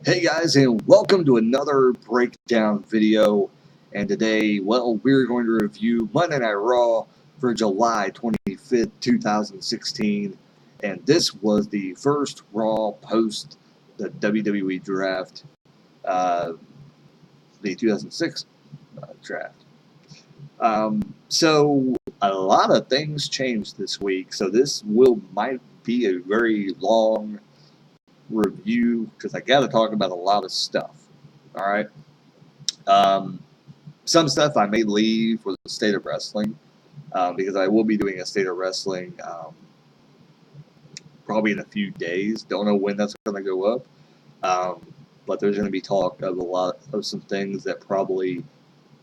Hey guys, and welcome to another breakdown video. And today, well, we're going to review Monday Night Raw for July 25th, 2016. And this was the first Raw post the WWE draft, the 2006 draft. So a lot of things changed this week. So this might be a very long review because I got to talk about a lot of stuff. All right. Some stuff I may leave for the State of Wrestling because I will be doing a State of Wrestling probably in a few days. Don't know when that's going to go up, but there's going to be talk of a lot of some things that probably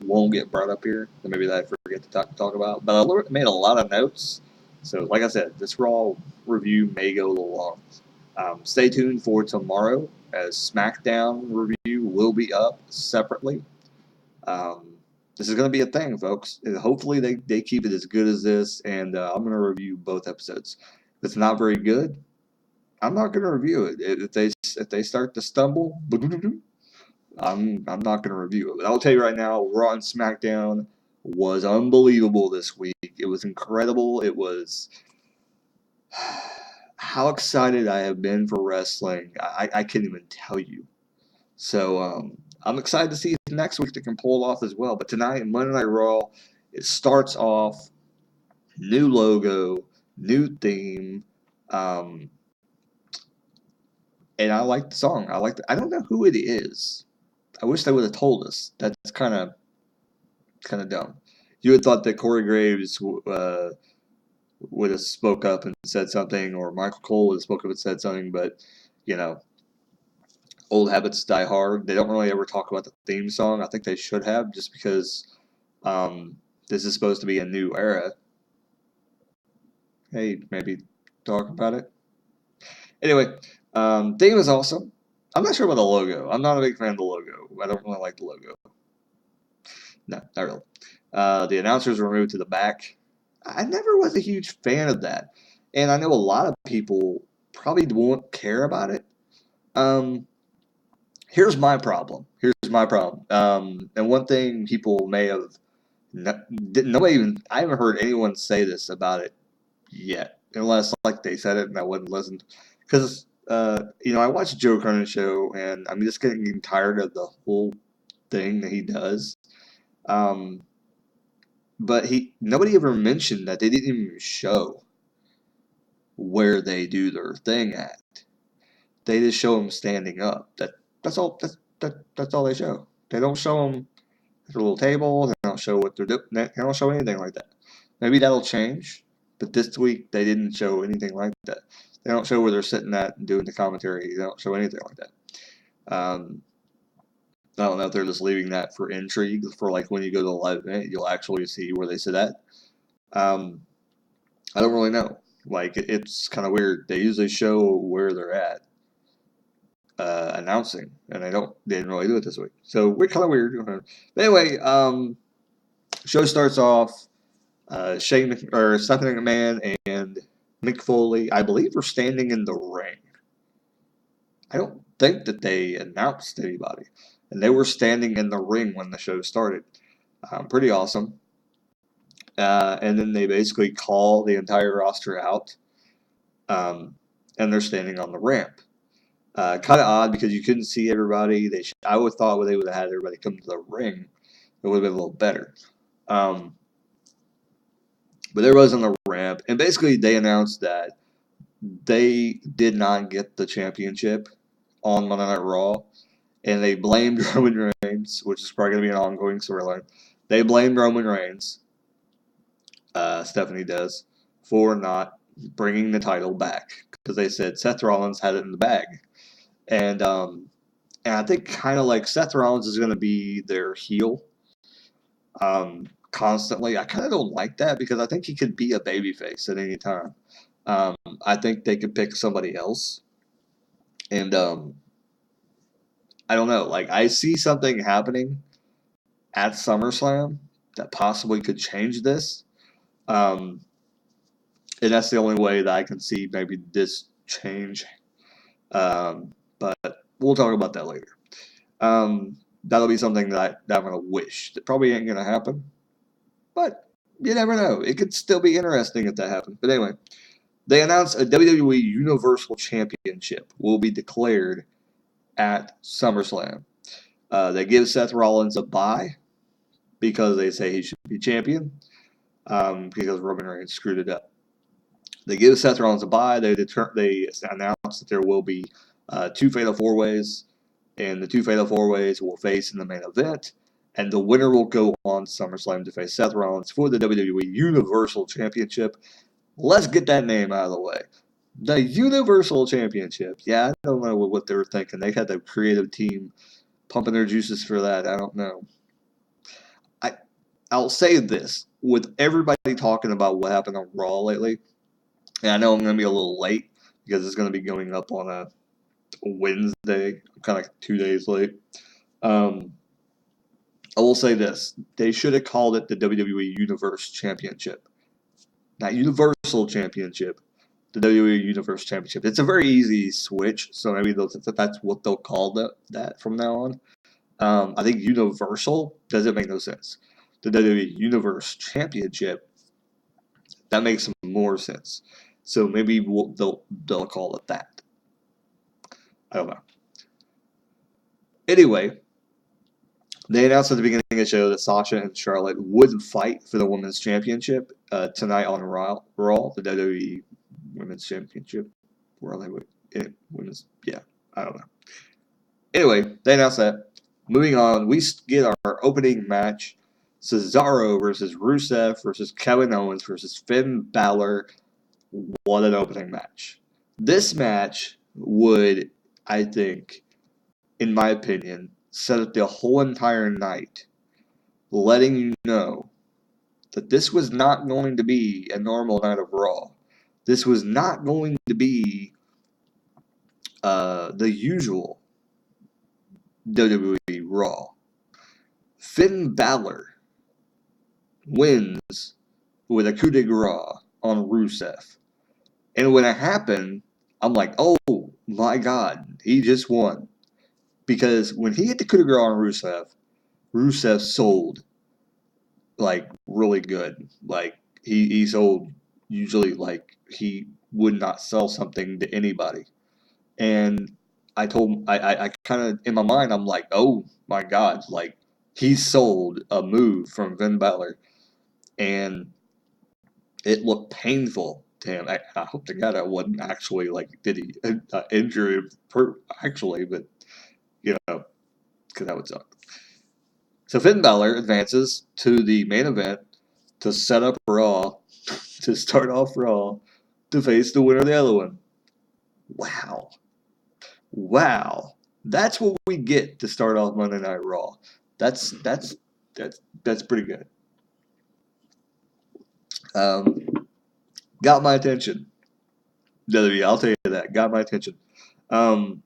won't get brought up here, that maybe that I forget to talk about. But I made a lot of notes, so like I said, this Raw review may go a little long. Stay tuned for tomorrow, as SmackDown review will be up separately. This is going to be a thing, folks. And hopefully they keep it as good as this, and I'm going to review both episodes. If it's not very good, I'm not going to review it. If they start to stumble, I'm not going to review it. But I'll tell you right now, Raw and SmackDown was unbelievable this week. It was incredible. It was how excited I have been for wrestling. I can't even tell you. So I'm excited to see if next week they can pull it off as well. But tonight, Monday Night Raw, it starts off new logo, new theme, and I like the song. I don't know who it is. I wish they would have told us. That's kind of dumb. You would thought that Corey Graves would have spoke up and said something, or Michael Cole would have spoke up and said something, but you know, old habits die hard. They don't really ever talk about the theme song. I think they should have, just because this is supposed to be a new era. Hey, maybe talk about it. Anyway, theme is awesome. I'm not sure about the logo. I'm not a big fan of the logo. I don't really like the logo. No, not really. The announcers were moved to the back. I never was a huge fan of that. And I know a lot of people probably won't care about it. Here's my problem. And one thing people may have I haven't heard anyone say this about it yet, unless like they said it and I wouldn't listen. Because I watched Joe Cronen's show, and I'm just getting tired of the whole thing that he does. But nobody ever mentioned that they didn't even show where they do their thing at. They just show them standing up. That's all. That's all they show. They don't show them their little table. They don't show what they're doing. They don't show anything like that. Maybe that'll change. But this week they didn't show anything like that. They don't show where they're sitting at and doing the commentary. They don't show anything like that. I don't know if they're just leaving that for intrigue, for like when you go to a live event, you'll actually see where they sit at. I don't really know. Like, it's kind of weird. They usually show where they're at announcing, and they didn't really do it this week. So we're kind of weird. But anyway, show starts off. Stephanie McMahon and Mick Foley, I believe, are standing in the ring. I don't think that they announced anybody, and they were standing in the ring when the show started. Pretty awesome. And then they basically call the entire roster out, and they're standing on the ramp. Kind of odd because you couldn't see everybody. I would have thought they would have had everybody come to the ring. It would have been a little better. But everybody's on the ramp, and basically they announced that they did not get the championship on Monday Night Raw, and they blamed Roman Reigns, which is probably going to be an ongoing storyline. They blamed Roman Reigns, Stephanie does, for not bringing the title back, because they said Seth Rollins had it in the bag. And I think kind of like Seth Rollins is going to be their heel constantly. I kind of don't like that, because I think he could be a babyface at any time. I think they could pick somebody else. And I don't know. Like, I see something happening at SummerSlam that possibly could change this. And that's the only way that I can see maybe this change. But we'll talk about that later. That'll be something that I'm going to wish. That probably ain't going to happen, but you never know. It could still be interesting if that happens. But anyway, they announced a WWE Universal Championship will be declared at SummerSlam. They give Seth Rollins a bye because they say he should be champion because Roman Reigns screwed it up. They give Seth Rollins a bye. They announce that there will be 2 Fatal 4-Ways, and the 2 Fatal 4-Ways will face in the main event, and the winner will go on SummerSlam to face Seth Rollins for the WWE Universal Championship. Let's get that name out of the way. The Universal Championship. Yeah, I don't know what they were thinking. They had the creative team pumping their juices for that. I don't know. I'll say this. With everybody talking about what happened on Raw lately, and I know I'm going to be a little late because it's going to be going up on a Wednesday. I'm kind of like 2 days late. I will say this. They should have called it the WWE Universe Championship. Not Universal Championship. The WWE Universe Championship. It's a very easy switch, so maybe that's what they'll call that from now on. I think Universal doesn't make no sense. The WWE Universe Championship, that makes more sense. So maybe they'll call it that. I don't know. Anyway, they announced at the beginning of the show that Sasha and Charlotte would fight for the Women's Championship tonight on Raw, the WWE Women's Championship. Where are they? Women's, yeah, I don't know. Anyway, they announced that. Moving on, we get our opening match. Cesaro versus Rusev versus Kevin Owens versus Finn Balor. What an opening match. This match would, I think, in my opinion, set up the whole entire night, letting you know that this was not going to be a normal night of Raw. This was not going to be the usual WWE Raw. Finn Balor wins with a coup de grace on Rusev. And when it happened, I'm like, oh my God, he just won. Because when he hit the coup de grace on Rusev sold like really good. Like he sold usually like he would not sell something to anybody. And I kind of in my mind I'm like, oh my God, like he sold a move from Finn Balor, and it looked painful to him. I hope to God I wasn't actually like did he injure him actually, but you know, because that would suck. So Finn Balor advances to the main event to set up Raw, to start off Raw, to face the winner of the other one. Wow. Wow. That's what we get to start off Monday Night Raw. That's pretty good. Got my attention. WWE, I'll tell you that. Got my attention. Then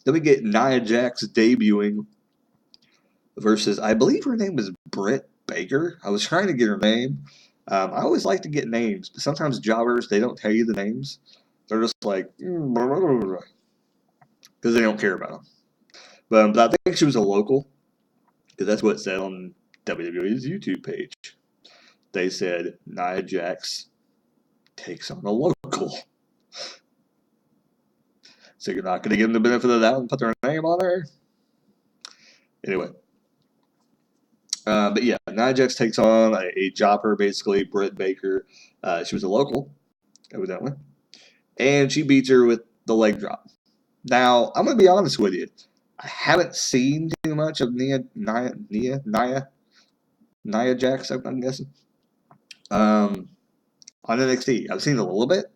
we get Nia Jax debuting versus, I believe her name is Britt Baker. I was trying to get her name. I always like to get names, but sometimes jobbers, they don't tell you the names. They're just like, because they don't care about them. But I think she was a local, because that's what it said on WWE's YouTube page. They said Nia Jax takes on a local. So you're not going to give them the benefit of the doubt and put their name on her? Anyway. But yeah, Nia Jax takes on a jobber, basically, Britt Baker. She was a local, evidently. And she beats her with the leg drop. Now, I'm going to be honest with you. I haven't seen too much of Nia Jax, I'm guessing. On NXT. I've seen a little bit.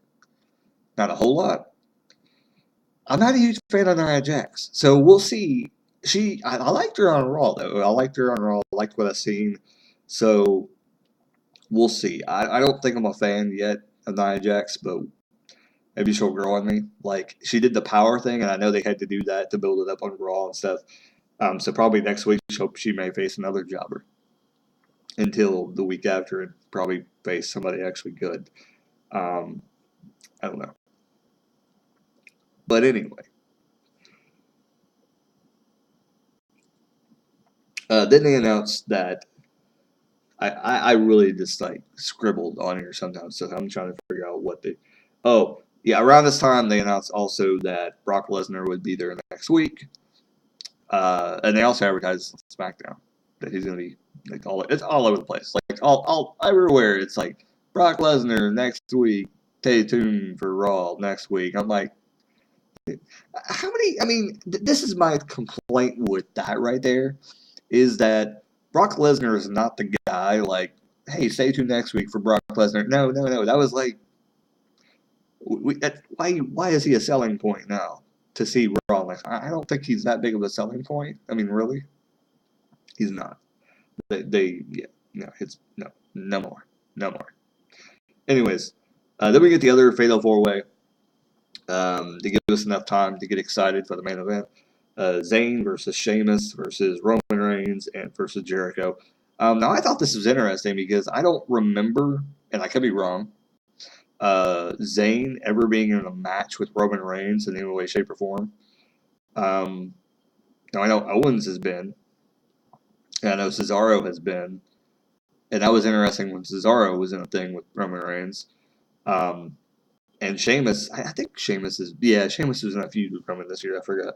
Not a whole lot. I'm not a huge fan of Nia Jax. So we'll see. I liked her on Raw, though. I liked her on Raw. I liked what I've seen. So we'll see. I don't think I'm a fan yet of Nia Jax, but maybe she'll grow on me. Like, she did the power thing, and I know they had to do that to build it up on Raw and stuff. So probably next week she may face another jobber until the week after and probably face somebody actually good. I don't know. But anyway. Then they announced that I really just like scribbled on here sometimes, so I'm trying to figure out what they. Oh, yeah, around this time they announced also that Brock Lesnar would be there next week, and they also advertised SmackDown that he's going to be like it's all over the place, like all everywhere. It's like Brock Lesnar next week. Stay tuned for Raw next week. I'm like, how many? I mean, this is my complaint with that right there, is that Brock Lesnar is not the guy like, hey, stay tuned next week for Brock Lesnar. No, no, no. That was like, why is he a selling point now to see Raw next? I don't think he's that big of a selling point. I mean, really, he's not. Yeah, no, no more, no more. Anyways, then we get the other Fatal 4-Way. To give us enough time to get excited for the main event. Zayn versus Sheamus versus Roman Reigns and versus Jericho. Now, I thought this was interesting because I don't remember, and I could be wrong, Zayn ever being in a match with Roman Reigns in any way, shape, or form. Now, I know Owens has been, and I know Cesaro has been, and that was interesting when Cesaro was in a thing with Roman Reigns. And Sheamus, I think Sheamus was in a feud with Roman this year, I forgot.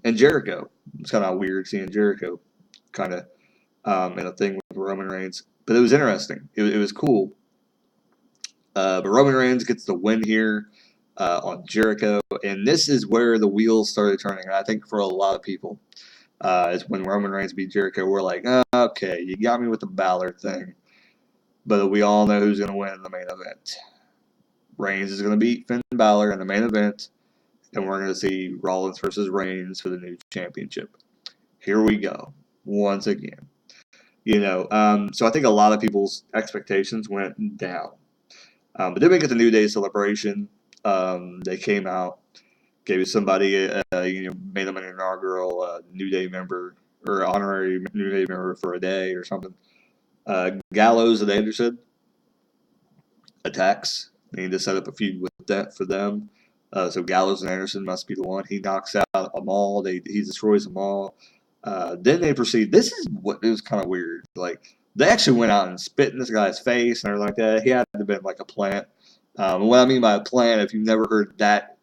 And Jericho. It's kind of weird seeing Jericho kind of in a thing with Roman Reigns. But it was interesting. It was cool. But Roman Reigns gets the win here on Jericho. And this is where the wheels started turning. And I think for a lot of people, is when Roman Reigns beat Jericho, we're like, oh, okay, you got me with the BALOR thing. But we all know who's going to win in the main event. Reigns is going to beat Finn Balor in the main event, and we're going to see Rollins versus Reigns for the new championship. Here we go, once again. So I think a lot of people's expectations went down. But then we get the New Day celebration. They came out, gave somebody, made them an inaugural New Day member or honorary New Day member for a day or something. Gallows and Anderson attacks. They need to set up a feud with that for them. So Gallows and Anderson must be the one. He knocks out them all. He destroys them all. Then they proceed. This is what it was kind of weird. Like they actually went out and spit in this guy's face and everything like that. He had to have been like a plant. And what I mean by a plant, if you've never heard that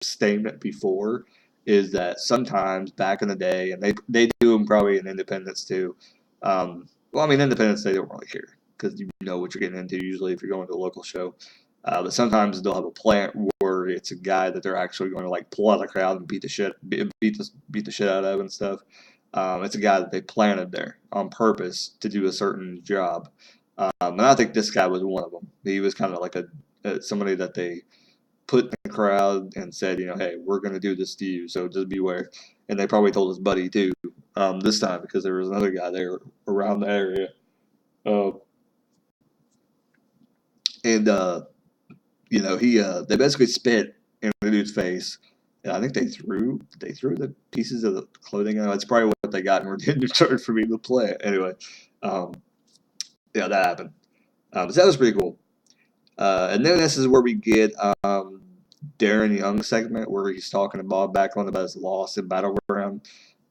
statement before, is that sometimes back in the day, and they do them probably in Independence too. Independence they don't really care because you know what you're getting into usually if you're going to a local show. But sometimes they'll have a plant where it's a guy that they're actually going to like pull out of the crowd and beat the shit out of and stuff. It's a guy that they planted there on purpose to do a certain job. And I think this guy was one of them. He was kind of like somebody that they put in the crowd and said, hey, we're going to do this to you, so just beware. And they probably told his buddy too this time because there was another guy there around the area. They basically spit in the dude's face, and I think they threw the pieces of the clothing out. It's probably what they got and were getting charged for being the play. Anyway, that happened. So that was pretty cool. And then this is where we get Darren Young's segment where he's talking to Bob Backlund about his loss in Battleground.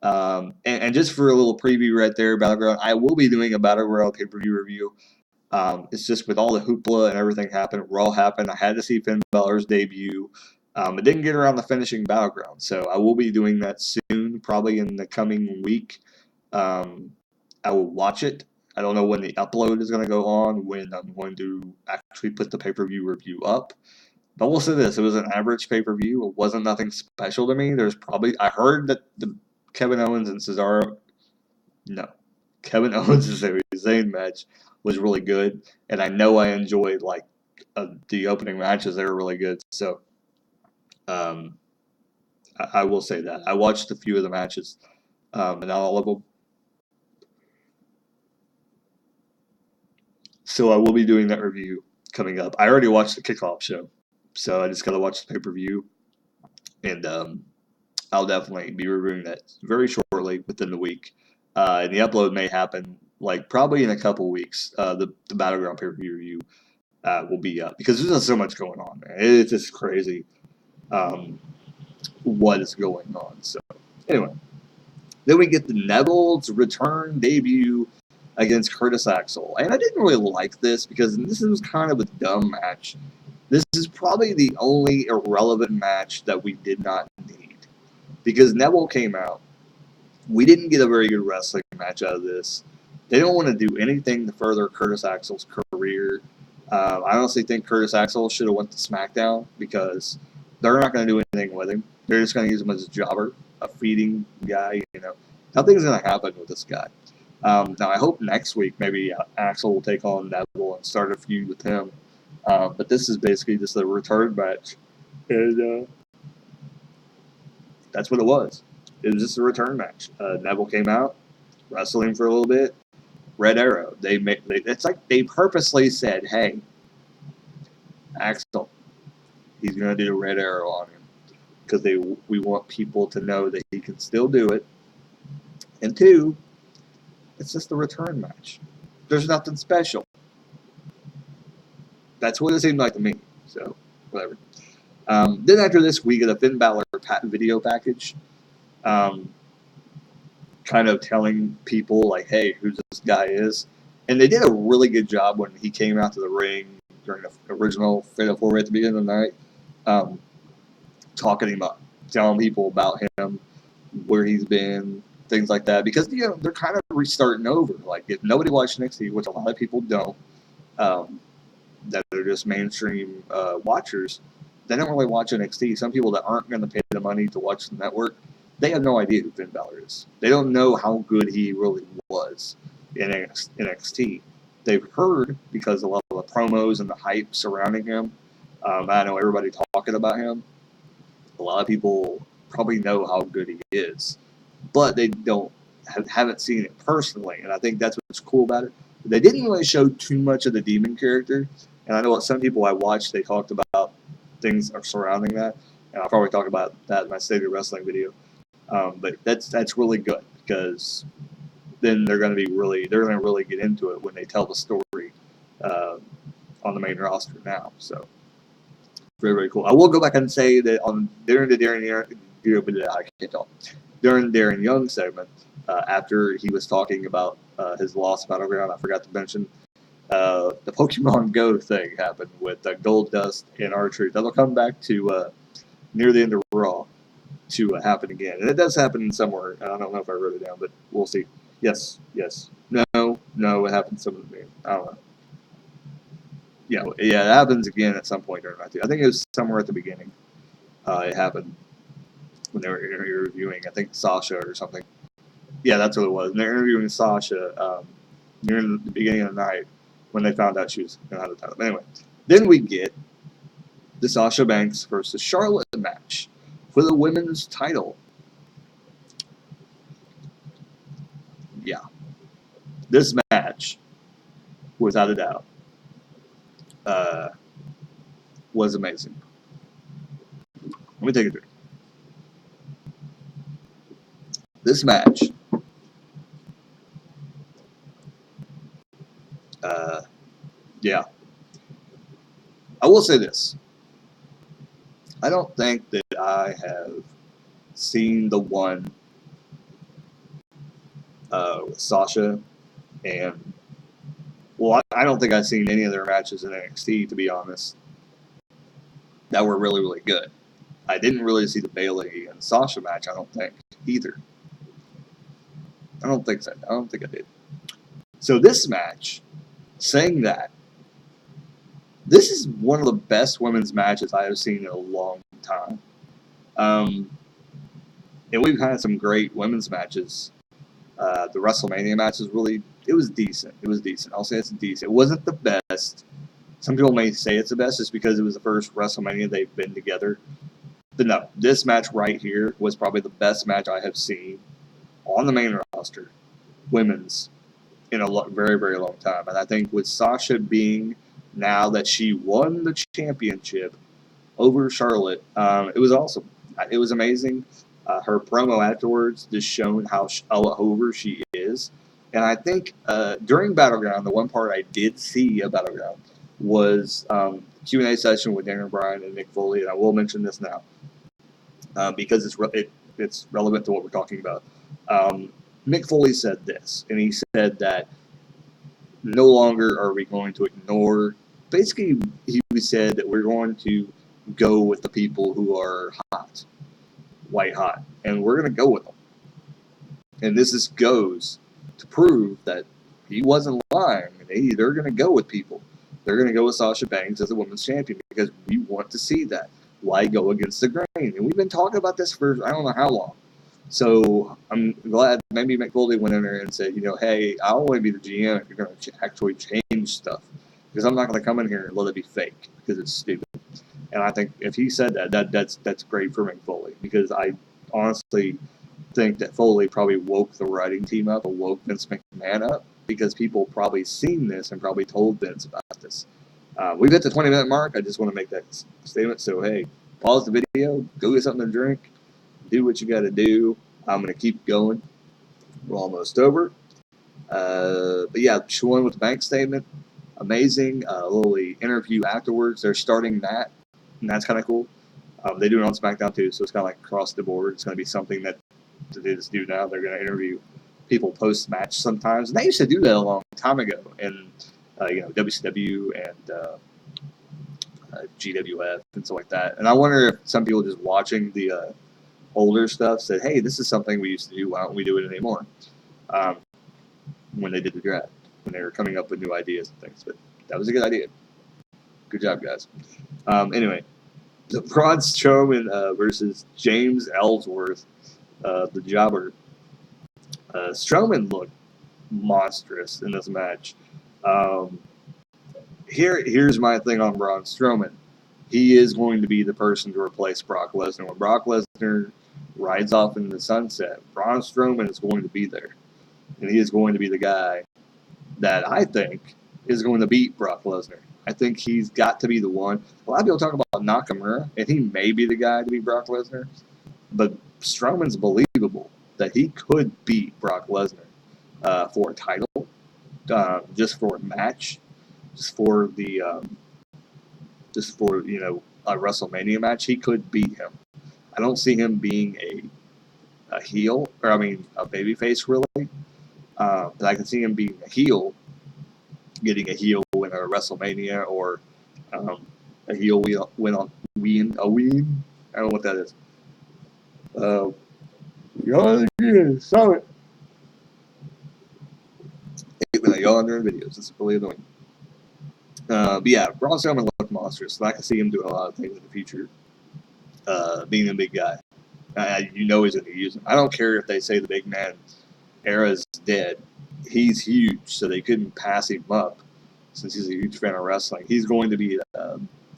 And just for a little preview right there, Battleground, I will be doing a Battleground pay-per-view review. It's just with all the hoopla and everything happened, Raw happened. I had to see Finn Balor's debut. It didn't get around the finishing Battleground, so I will be doing that soon, probably in the coming week. I will watch it. I don't know when the upload is going to go on, when I'm going to actually put the pay-per-view review up. But we'll say this, it was an average pay-per-view. It wasn't nothing special to me. I heard that the Kevin Owens and Kevin Owens and Sami Zayn match was really good, and I know I enjoyed the opening matches. They were really good. So, I will say that I watched a few of the matches, and not all of them. So I will be doing that review coming up. I already watched the kickoff show, so I just got to watch the pay-per-view, and I'll definitely be reviewing that very shortly within the week. And the upload may happen probably in a couple weeks. The Battleground pay-per-view review will be up because there's just so much going on, man. It's just crazy what is going on. So anyway, Then we get the Neville's return debut against Curtis Axel. And I didn't really like this because this was kind of a dumb match. This is probably the only irrelevant match that we did not need. Because Neville came out. We didn't get a very good wrestling match out of this. They don't want to do anything to further Curtis Axel's career. I honestly think Curtis Axel should have went to SmackDown because they're not going to do anything with him. They're just going to use him as a jobber, a feeding guy. Nothing's going to happen with this guy. Now I hope next week maybe Axel will take on Neville and start a feud with him. But this is basically just a return match, and that's what it was. It was just a return match. Neville came out, wrestled him for a little bit. Red Arrow. It's like they purposely said, "Hey, Axel, he's gonna do the Red Arrow on him because we want people to know that he can still do it." And two, it's just a return match. There's nothing special. That's what it seemed like to me. So whatever. Then after this, we get a Finn Balor video package. Kind of telling people like, hey, who this guy is. And they did a really good job when he came out to the ring during the original Fatal 4-Way at the beginning of the night, talking him up, telling people about him, where he's been, things like that. Because they're kind of restarting over. Like, if nobody watched NXT, which a lot of people don't, that are just mainstream watchers, they don't really watch NXT. Some people that aren't going to pay the money to watch the network, they have no idea who Finn Balor is. They don't know how good he really was in NXT. They've heard because a lot of the promos and the hype surrounding him. I know everybody talking about him. A lot of people probably know how good he is, but they haven't seen it personally. And I think that's what's cool about it. They didn't really show too much of the Demon character. And I know what some people I watched, they talked about things surrounding that. And I'll probably talk about that in my State of Wrestling video. But that's really good because then they're going to really get into it when they tell the story on the main roster now. So very, very cool. I will go back and say that during the Darren Young segment, after he was talking about his lost battleground, I forgot to mention the Pokemon Go thing happened with Gold Dust and R-Truth. That'll come back to near the end of Raw to happen again. And it does happen somewhere. I don't know if I wrote it down, but we'll see. Yes. No, it happens somewhere. I don't know. Yeah, it happens again at some point during that too. I think it was somewhere at the beginning. It happened when they were interviewing, I think, Sasha or something. Yeah, that's what it was. And they're interviewing Sasha near the beginning of the night when they found out she was going to have the title. But anyway, then we get the Sasha Banks versus Charlotte match for the women's title. Yeah. This match, without a doubt, was amazing. Let me take a drink. This match, yeah. I will say this. I don't think that I have seen the one with Sasha and, well, I don't think I've seen any of their matches in NXT, to be honest, that were really, really good. I didn't really see the Bayley and Sasha match, I don't think, either. I don't think so. I don't think I did. So this match, saying that, this is one of the best women's matches I have seen in a long time. And we've had some great women's matches. The WrestleMania match was decent. It was decent. I'll say it's decent. It wasn't the best. Some people may say it's the best just because it was the first WrestleMania they've been together. But no, this match right here was probably the best match I have seen on the main roster, women's, in a very, very long time. And I think with Sasha being, now that she won the championship over Charlotte, it was awesome. It was amazing. Her promo afterwards just shown how over she is. And I think during Battleground, the one part I did see of Battleground was Q&A session with Daniel Bryan and Mick Foley. And I will mention this now because it's relevant to what we're talking about. Mick Foley said this, and he said that no longer are we going to ignore. Basically, he said that we're going to go with the people who are hot, white hot, and we're going to go with them. And this goes to prove that he wasn't lying. They're going to go with people. They're going to go with Sasha Banks as a women's champion because we want to see that. Why go against the grain? And we've been talking about this for I don't know how long. So I'm glad maybe Mick Foley went in there and said, hey, I want to be the GM if you're going to actually change stuff. Because I'm not going to come in here and let it be fake because it's stupid. And I think if he said that's great for Mick Foley because I honestly think that Foley probably woke the writing team up or woke Vince McMahon up because people probably seen this and probably told Vince about this. We've hit the 20-minute mark. I just want to make that statement. So, hey, pause the video, go get something to drink, do what you got to do. I'm going to keep going. We're almost over. But yeah, Shawn with the bank statement. Amazing. A little interview afterwards. They're starting that, and that's kind of cool. They do it on SmackDown too, so it's kind of like across the board. It's going to be something that they just do now. They're going to interview people post-match sometimes. And they used to do that a long time ago in WCW and GWF and stuff like that. And I wonder if some people just watching the older stuff said, hey, this is something we used to do. Why don't we do it anymore? When they did the draft, when they were coming up with new ideas and things. But that was a good idea. Good job, guys. Anyway, the Braun Strowman versus James Ellsworth, the jobber. Strowman looked monstrous in this match. Here's my thing on Braun Strowman. He is going to be the person to replace Brock Lesnar. When Brock Lesnar rides off into the sunset, Braun Strowman is going to be there. And he is going to be the guy that I think is going to beat Brock Lesnar. I think he's got to be the one. A lot of people talk about Nakamura, and he may be the guy to beat Brock Lesnar. But Strowman's believable that he could beat Brock Lesnar for a title, just for a match, just for a WrestleMania match. He could beat him. I don't see him being a heel, a babyface really. But I can see him being a heel, getting a heel win at a WrestleMania or a heel win on Ween. I don't know what that is. Saw it. Y'all are doing videos. It's really annoying. But yeah, Braun Strowman looked monstrous, so I can see him doing a lot of things in the future. Being a big guy. He's going to use him. I don't care if they say the big man era is dead. He's huge, so they couldn't pass him up since he's a huge fan of wrestling. He's going to be,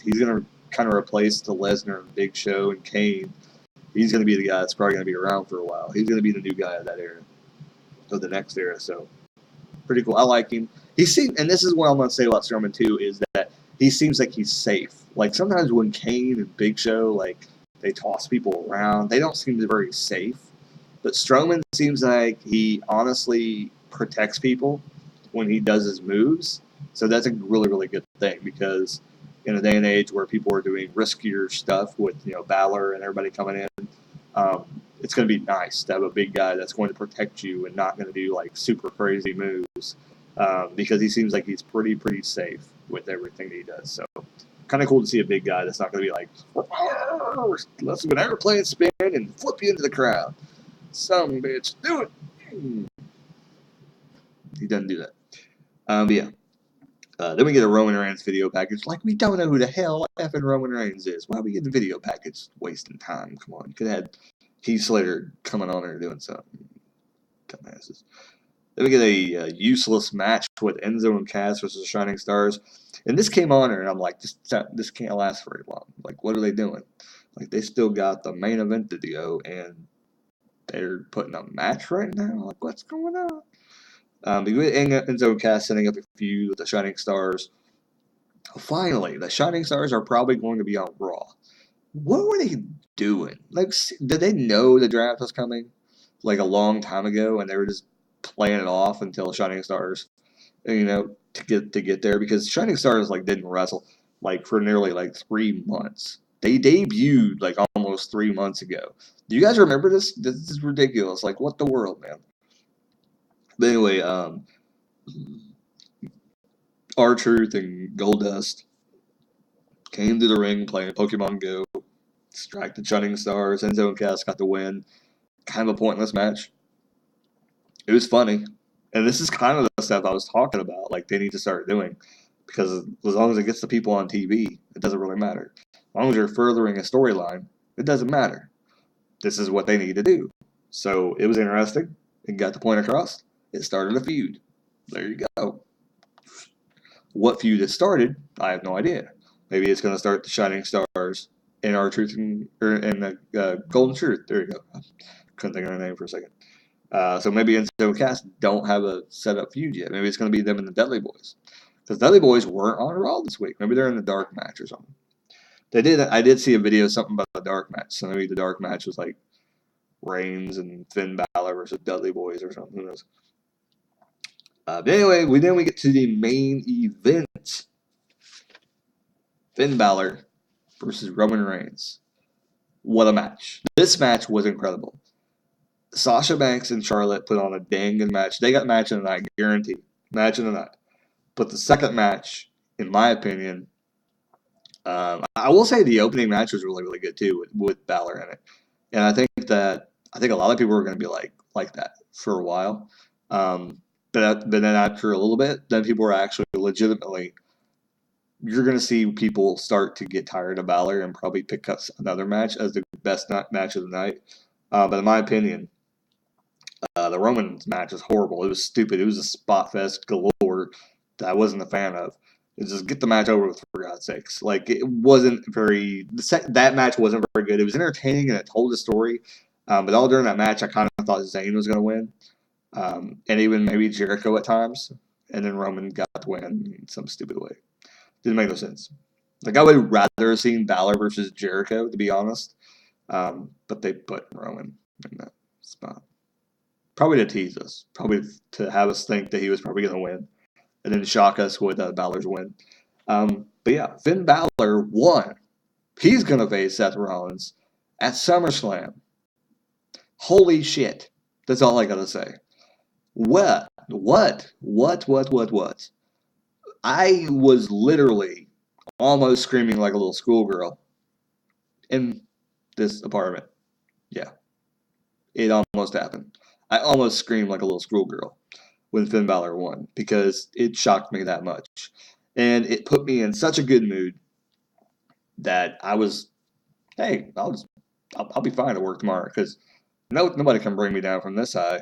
he's going to kind of replace the Lesnar and Big Show and Kane. He's going to be the guy that's probably going to be around for a while. He's going to be the new guy of that era, of the next era. So pretty cool. I like him. And this is what I'm going to say about Strowman too, is that he seems like he's safe. Like sometimes when Kane and Big Show, like they toss people around, they don't seem very safe. But Strowman seems like he honestly protects people when he does his moves. So that's a really, really good thing because in a day and age where people are doing riskier stuff with BALOR and everybody coming in, it's going to be nice to have a big guy that's going to protect you and not going to do like super crazy moves because he seems like he's pretty safe with everything that he does. So kind of cool to see a big guy that's not going to be like, let's do an airplane spin and flip you into the crowd. Some bitch, do it. He doesn't do that. But yeah. Then we get a Roman Reigns video package. Like, we don't know who the hell effing Roman Reigns is. Why are we getting the video package? Wasting time. Come on. You could have had Heath Slater coming on and doing something. Dumbasses. Then we get a useless match with Enzo and Cass versus the Shining Stars. And this came on, and I'm like, this can't last very long. Like, what are they doing? Like, they still got the main event to go, and they're putting a match right now? Like, what's going on? Enzo and Cass setting up a feud with the Shining Stars. Finally, the Shining Stars are probably going to be on Raw. What were they doing? Like, did they know the draft was coming? Like, a long time ago, and they were just playing it off until Shining Stars, to get there? Because Shining Stars, like, didn't wrestle, like, for nearly, like, 3 months. They debuted like almost 3 months ago. Do you guys remember this? This is ridiculous. Like, what the world, man? But anyway, R-Truth and Goldust came to the ring playing Pokemon Go. Strike the Shining Stars. Enzo and Cass got the win. Kind of a pointless match. It was funny. And this is kind of the stuff I was talking about. Like, they need to start doing. Because as long as it gets the people on TV, it doesn't really matter. As long as you're furthering a storyline, it doesn't matter. This is what they need to do. So it was interesting. It got the point across. It started a feud. There you go. What feud it started, I have no idea. Maybe it's going to start the Shining Stars and R-Truth and the Golden Truth. There you go. Couldn't think of their name for a second. So maybe Enzo and Cass don't have a set up feud yet. Maybe it's going to be them and the Dudley Boys. Because Dudley Boys weren't on Raw this week. Maybe they're in the dark match or something. They did. I did see a video something about the dark match. So maybe the dark match was like Reigns and Finn Balor versus Dudley Boys or something. Who knows? But anyway, then we get to the main event. Finn Balor versus Roman Reigns. What a match. This match was incredible. Sasha Banks and Charlotte put on a dang good match. They got match of the night, guaranteed. Match of the night. But the second match, in my opinion, I will say the opening match was really, really good too with Balor in it. And I think a lot of people are going to be like that for a while. But then after a little bit, then people are actually legitimately, you're going to see people start to get tired of Balor and probably pick up another match as the best match of the night. But in my opinion, the Roman match was horrible. It was stupid. It was a spot fest galore that I wasn't a fan of. Just get the match over with, for God's sakes. Like, it wasn't very... That match wasn't very good. It was entertaining and it told a story. But all during that match, I kind of thought Zayn was going to win. And even maybe Jericho at times. And then Roman got the win in some stupid way. Didn't make no sense. Like, I would rather have seen Balor versus Jericho, to be honest. But they put Roman in that spot. Probably to tease us. Probably to have us think that he was probably going to win. And then shock us with Balor's win. But yeah, Finn Balor won. He's going to face Seth Rollins at SummerSlam. Holy shit. That's all I got to say. What? I was literally almost screaming like a little schoolgirl in this apartment. Yeah. It almost happened. I almost screamed like a little schoolgirl when Finn Balor won because it shocked me that much. And it put me in such a good mood that I was, hey, I'll be fine at work tomorrow because nobody can bring me down from this high.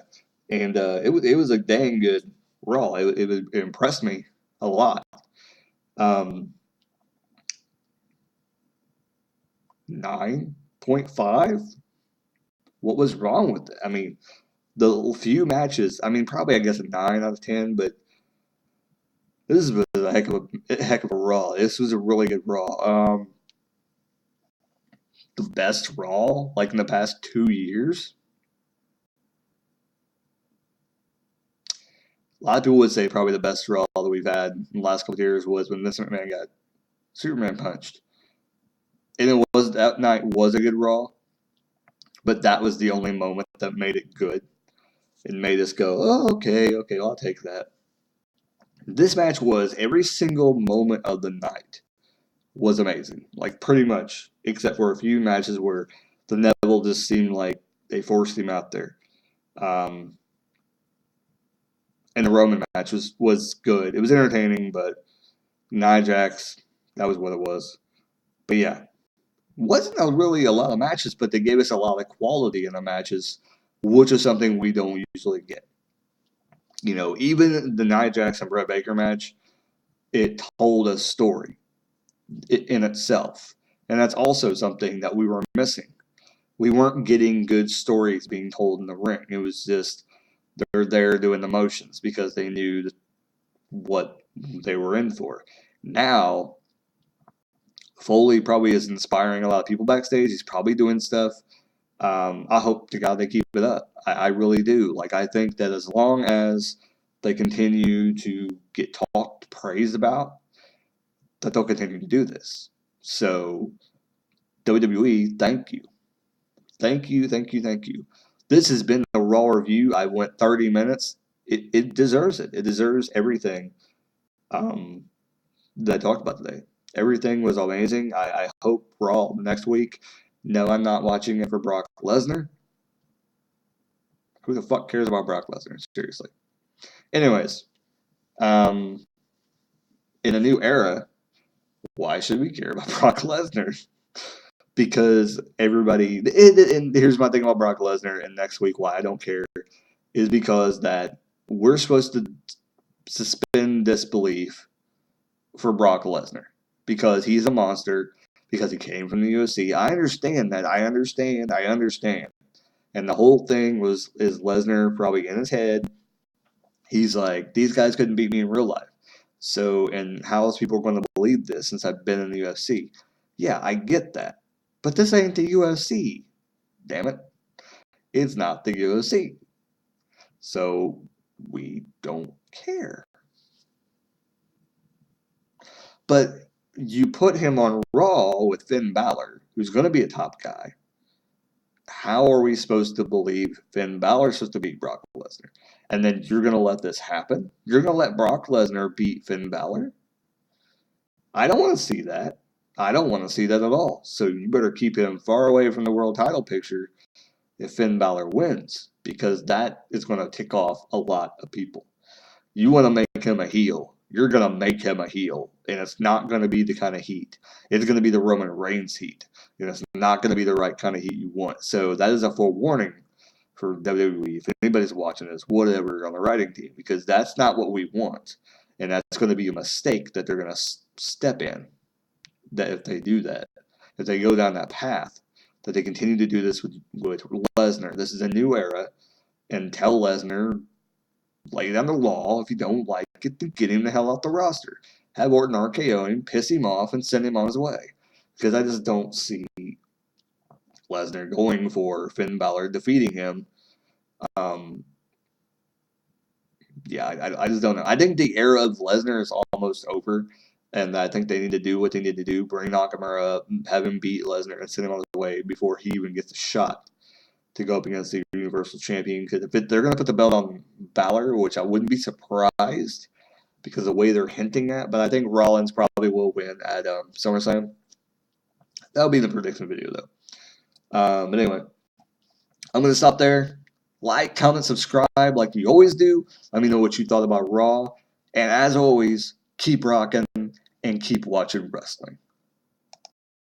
And it was a dang good Raw. It impressed me a lot. 9.5? What was wrong with it? I mean, the few matches, I mean, probably, I guess, a 9 out of 10, but this was a heck of a Raw. This was a really good Raw. The best Raw, like in the past 2 years? A lot of people would say probably the best Raw that we've had in the last couple of years was when Vince McMahon got Superman punched. And that night was a good Raw, but that was the only moment that made it good. It made us go, oh, okay, I'll take that. This match was every single moment of the night was amazing. Like, pretty much, except for a few matches where the Neville just seemed like they forced him out there. And the Roman match was good. It was entertaining, but Nia Jax, that was what it was. But yeah, wasn't really a lot of matches, but they gave us a lot of quality in the matches, which is something we don't usually get. You know, even the Nia Jax and Brett Baker match, it told a story in itself. And that's also something that we were missing. We weren't getting good stories being told in the ring. It was just they're there doing the motions because they knew what they were in for. Now, Foley probably is inspiring a lot of people backstage. He's probably doing stuff. I hope to God they keep it up. I really do. Like, I think that as long as they continue to get talked, praised about, that they'll continue to do this. So, WWE, thank you. Thank you, thank you, thank you. This has been a Raw review. I went 30 minutes. It deserves it. It deserves everything um, that I talked about today. Everything was amazing. I hope Raw next week. No, I'm not watching it for Brock Lesnar. Who the fuck cares about Brock Lesnar? Seriously. Anyways, um, in a new era, why should we care about Brock Lesnar? Because everybody, and here's my thing about Brock Lesnar, and next week why I don't care is because that we're supposed to suspend disbelief for Brock Lesnar because he's a monster, because he came from the UFC. I understand that. I understand. And the whole thing is Lesnar probably in his head. He's like, these guys couldn't beat me in real life. So, and how else people are going to believe this since I've been in the UFC? Yeah, I get that. But this ain't the UFC. Damn it. It's not the UFC. So, we don't care. But you put him on Raw with Finn Balor, who's going to be a top guy. How are we supposed to believe Finn Balor's supposed to beat Brock Lesnar? And then you're going to let this happen? You're going to let Brock Lesnar beat Finn Balor? I don't want to see that. I don't want to see that at all. So you better keep him far away from the world title picture if Finn Balor wins, because that is going to tick off a lot of people. You want to make him a heel. You're going to make him a heel. And it's not going to be the kind of heat. It's going to be the Roman Reigns heat. And it's not going to be the right kind of heat you want. So that is a forewarning for WWE. If anybody's watching this, whatever, on the writing team, because that's not what we want. And that's going to be a mistake that they're going to step in. That if they do that, if they go down that path, that they continue to do this with Lesnar. This is a new era. And tell Lesnar, lay down the law. If you don't like it, then get him the hell off the roster. Have Orton RKO him, piss him off, and send him on his way. Because I just don't see Lesnar going for Finn Balor, defeating him. I just don't know. I think the era of Lesnar is almost over. And I think they need to do what they need to do. Bring Nakamura up, have him beat Lesnar, and send him on his way before he even gets a shot to go up against the Universal Champion. Because if they're going to put the belt on Balor, which I wouldn't be surprised, because of the way they're hinting at, but I think Rollins probably will win at SummerSlam. That'll be the prediction video, though. But anyway, I'm going to stop there. Like, comment, subscribe like you always do. Let me know what you thought about Raw. And as always, keep rocking and keep watching wrestling.